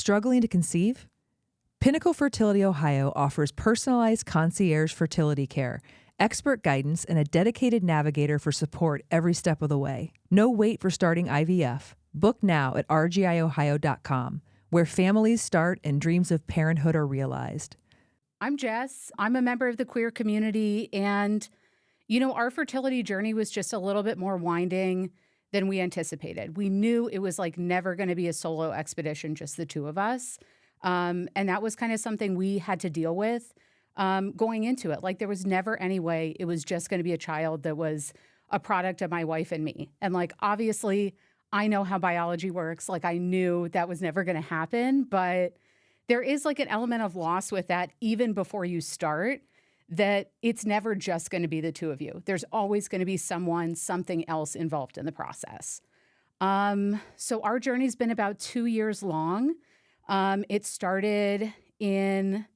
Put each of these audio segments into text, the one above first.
Struggling to conceive? Pinnacle Fertility Ohio offers personalized concierge fertility care, expert guidance, and a dedicated navigator for support every step of the way. No wait for starting IVF. Book now at rgiohio.com, where families start and dreams of parenthood are realized. I'm Jess. I'm a member of the queer community, and our fertility journey was just a little bit more winding than we anticipated. We knew it was never going to be a solo expedition, just the two of us. And that was kind of something we had to deal with going into it. There was never any way it was just going to be a child that was a product of my wife and me. And obviously, I know how biology works. I knew that was never going to happen, but there is an element of loss with that even before you start, that it's never just going to be the two of you. There's always going to be something else involved in the process. So our journey's been about 2 years long. It started even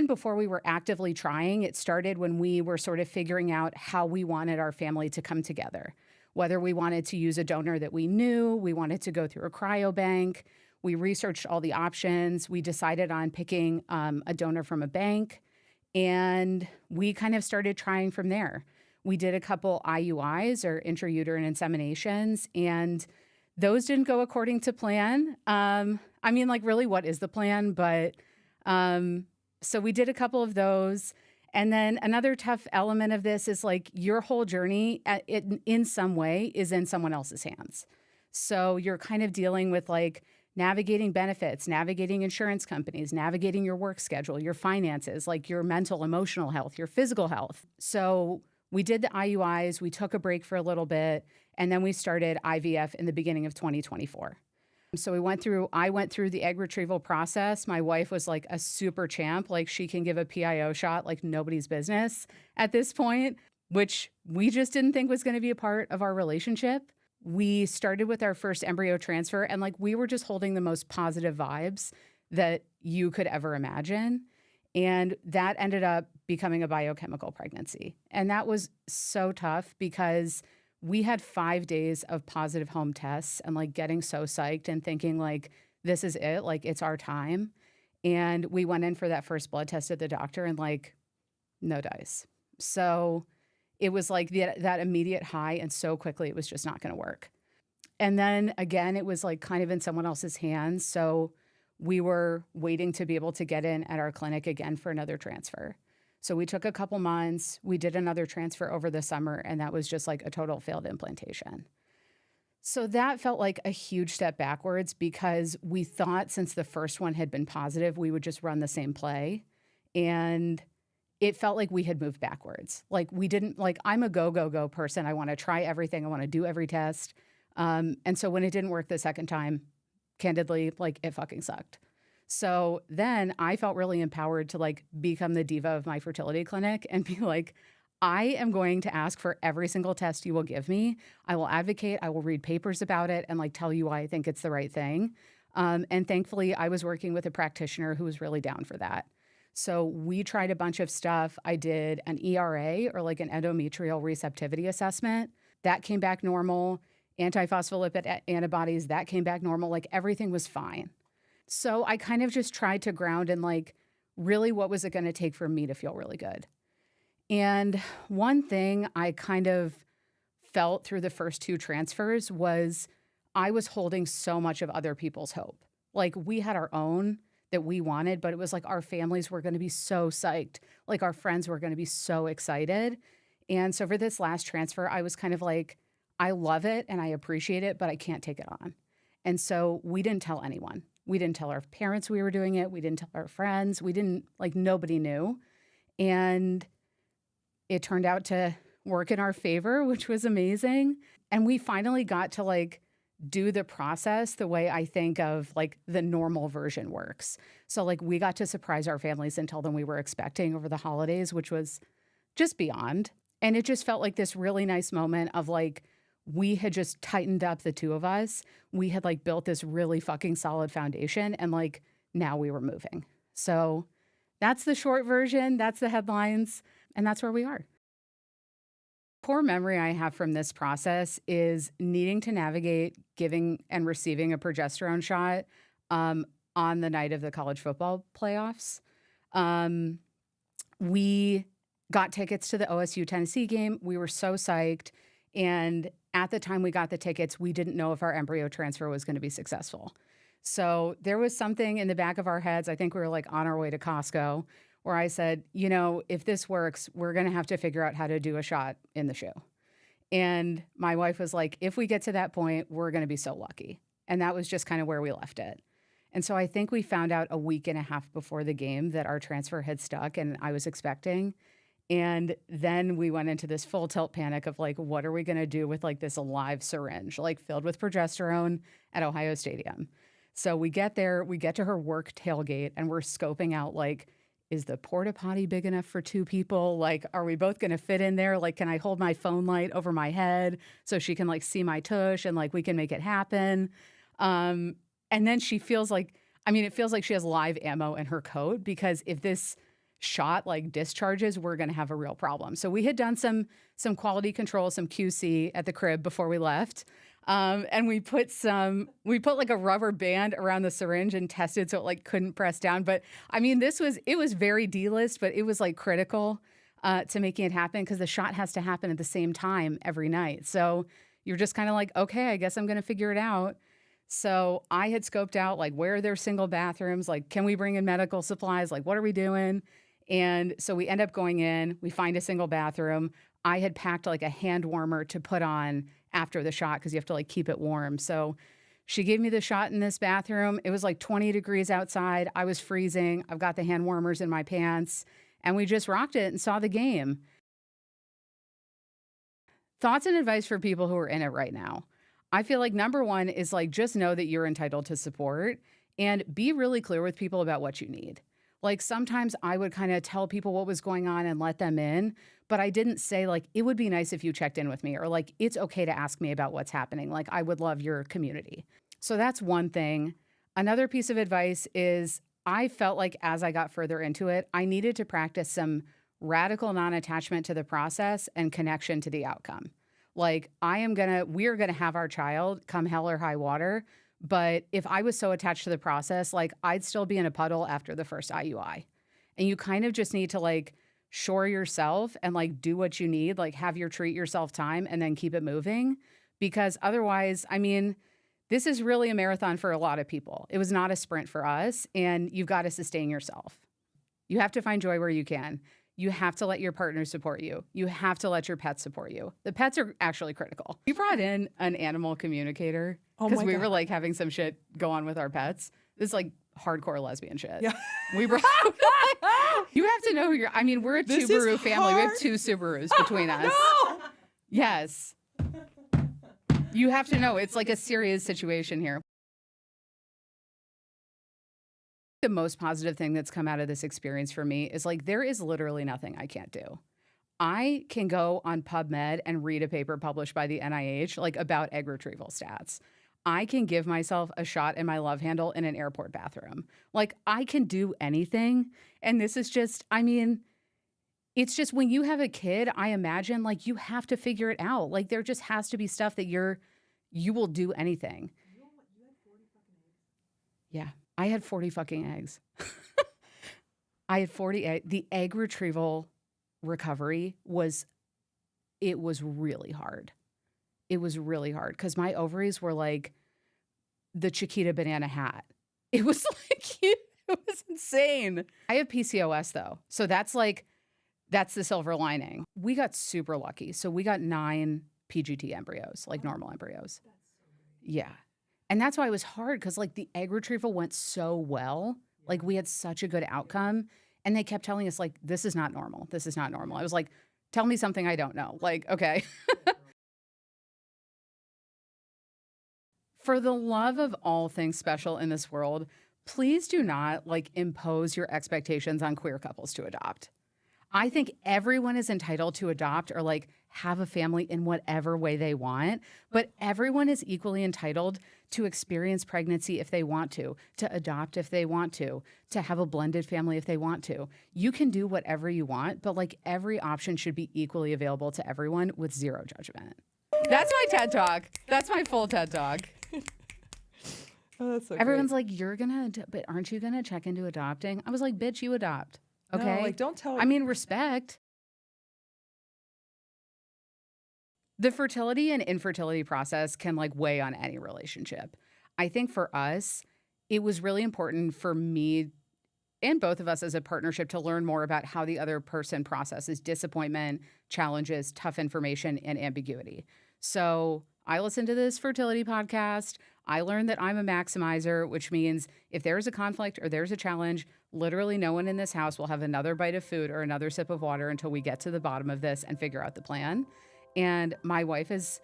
before we were actively trying, it started when we were sort of figuring out how we wanted our family to come together. Whether we wanted to use a donor that we knew, we wanted to go through a cryobank. We researched all the options. We decided on picking a donor from a bank, and we kind of started trying from there. We did a couple IUIs, or intrauterine inseminations, and those didn't go according to plan. Really, what is the plan? But so we did a couple of those. And then another tough element of this is your whole journey in some way is in someone else's hands. So you're kind of dealing with navigating benefits, navigating insurance companies, navigating your work schedule, your finances, your mental, emotional health, your physical health. So we did the IUIs, we took a break for a little bit, and then we started IVF in the beginning of 2024. So I went through the egg retrieval process. My wife was a super champ. She can give a PIO shot like nobody's business at this point, which we just didn't think was going to be a part of our relationship. We started with our first embryo transfer, and we were just holding the most positive vibes that you could ever imagine. And that ended up becoming a biochemical pregnancy. And that was so tough because we had 5 days of positive home tests and getting so psyched and thinking this is it, it's our time. And we went in for that first blood test at the doctor and no dice. So it was that immediate high, and so quickly it was just not going to work. And then again, it was kind of in someone else's hands. So we were waiting to be able to get in at our clinic again for another transfer. So we took a couple months, we did another transfer over the summer, and that was just a total failed implantation. So that felt like a huge step backwards because we thought since the first one had been positive, we would just run the same play. And it felt like we had moved backwards. We didn't, I'm a go person. I want to try everything. I want to do every test. And so when it didn't work the second time, candidly, it fucking sucked. So then I felt really empowered to become the diva of my fertility clinic and be I am going to ask for every single test you will give me. I will advocate. I will read papers about it and tell you why I think it's the right thing. And thankfully, I was working with a practitioner who was really down for that. So we tried a bunch of stuff. I did an ERA, or an endometrial receptivity assessment. That came back normal. Antiphospholipid antibodies, that came back normal. Everything was fine. So I kind of just tried to ground in really what was it going to take for me to feel really good. And one thing I kind of felt through the first 2 transfers was I was holding so much of other people's hope. We had our own that we wanted, but it was our families were going to be so psyched. Our friends were going to be so excited. And so for this last transfer, I was kind of I love it and I appreciate it, but I can't take it on. And so we didn't tell anyone. We didn't tell our parents we were doing it. We didn't tell our friends. We didn't, nobody knew. And it turned out to work in our favor, which was amazing. And we finally got to do the process the way I think of the normal version works. So we got to surprise our families and tell them we were expecting over the holidays, which was just beyond. And it just felt like this really nice moment of we had just tightened up the two of us. We had built this really fucking solid foundation, and now we were moving. So that's the short version. That's the headlines. And that's where we are. Core memory I have from this process is needing to navigate giving and receiving a progesterone shot on the night of the college football playoffs. We got tickets to the OSU Tennessee game. We were so psyched. And at the time we got the tickets, we didn't know if our embryo transfer was going to be successful. So there was something in the back of our heads. I think we were like on our way to Costco where I said, if this works, we're going to have to figure out how to do a shot in the shoe. And my wife was like, if we get to that point, we're going to be so lucky. And that was just kind of where we left it. And so I think we found out a week and a half before the game that our transfer had stuck and I was expecting. And then we went into this full tilt panic of like, what are we going to do with like this live syringe, like filled with progesterone at Ohio Stadium? So we get there, we get to her work tailgate and we're scoping out like, is the porta potty big enough for 2 people? Like, are we both going to fit in there? Like, can I hold my phone light over my head so she can like see my tush and like we can make it happen? And then she feels like, it feels like she has live ammo in her coat because if this shot like discharges, we're going to have a real problem. So we had done some quality control, some QC at the crib before we left. And we put like a rubber band around the syringe and tested so it like couldn't press down. But it was very D-list, but it was like critical to making it happen because the shot has to happen at the same time every night. So you're just kind of like, okay, I guess I'm going to figure it out. So I had scoped out like where are there single bathrooms? Like, can we bring in medical supplies? Like, what are we doing? And so we end up going in, we find a single bathroom. I had packed like a hand warmer to put on after the shot because you have to like keep it warm. So she gave me the shot in this bathroom. It was like 20 degrees outside. I was freezing. I've got the hand warmers in my pants and we just rocked it and saw the game. Thoughts and advice for people who are in it right now. I feel like number one is like, just know that you're entitled to support and be really clear with people about what you need. Like sometimes I would kind of tell people what was going on and let them in, but I didn't say like, it would be nice if you checked in with me or like, it's okay to ask me about what's happening. Like I would love your community. So that's one thing. Another piece of advice is I felt like as I got further into it, I needed to practice some radical non-attachment to the process and connection to the outcome. Like we're going to have our child come hell or high water. But if I was so attached to the process, like I'd still be in a puddle after the first IUI. And you kind of just need to like shore yourself and like do what you need, like have your treat yourself time and then keep it moving. Because otherwise, this is really a marathon for a lot of people. It was not a sprint for us and you've got to sustain yourself. You have to find joy where you can. You have to let your partner support you. You have to let your pets support you. The pets are actually critical. We brought in an animal communicator because we were like having some shit go on with our pets. This is like hardcore lesbian shit. Yeah. You have to know we're a Subaru family. We have 2 Subarus between us. No! Yes. You have to know it's like a serious situation here. The most positive thing that's come out of this experience for me is like, there is literally nothing I can't do. I can go on PubMed and read a paper published by the NIH, like about egg retrieval stats. I can give myself a shot in my love handle in an airport bathroom. Like I can do anything. And this is just, it's just when you have a kid, I imagine like you have to figure it out. Like there just has to be stuff that you will do anything. You had 40 fucking eggs? Yeah. I had 40 fucking eggs. I had 40 eggs. The egg retrieval recovery was really hard. It was really hard because my ovaries were like the Chiquita banana hat. It was like, it was insane. I have PCOS though. So that's the silver lining. We got super lucky. So we got 9 PGT embryos, like normal embryos. That's so great. Yeah. And that's why it was hard because like the egg retrieval went so well. Like we had such a good outcome. And they kept telling us like, this is not normal. This is not normal. I was like, tell me something I don't know. Like, okay. For the love of all things special in this world, please do not like impose your expectations on queer couples to adopt. I think everyone is entitled to adopt or like have a family in whatever way they want, but everyone is equally entitled to experience pregnancy if they want to adopt if they want to have a blended family if they want to. You can do whatever you want, but like every option should be equally available to everyone with zero judgment. That's my TED Talk. That's my full TED Talk. Oh, that's so Everyone's great. like, but aren't you going to check into adopting? I was like, bitch, you adopt. Okay. No, like, don't tell. I mean, respect. The fertility and infertility process can like weigh on any relationship. I think for us, it was really important for me and both of us as a partnership to learn more about how the other person processes disappointment, challenges, tough information, and ambiguity. So I listened to this fertility podcast. I learned that I'm a maximizer, which means if there's a conflict or there's a challenge, literally no one in this house will have another bite of food or another sip of water until we get to the bottom of this and figure out the plan. And my wife is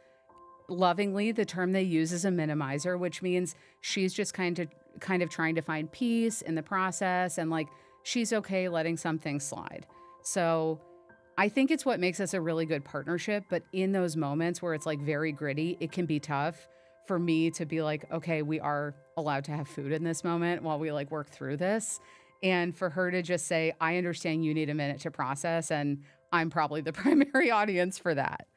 lovingly, the term they use is a minimizer, which means she's just kind of trying to find peace in the process, and like she's okay letting some things slide. So I think it's what makes us a really good partnership. But in those moments where it's like very gritty, it can be tough for me to be like, okay, we are allowed to have food in this moment while we like work through this. And for her to just say, I understand you need a minute to process, and I'm probably the primary audience for that.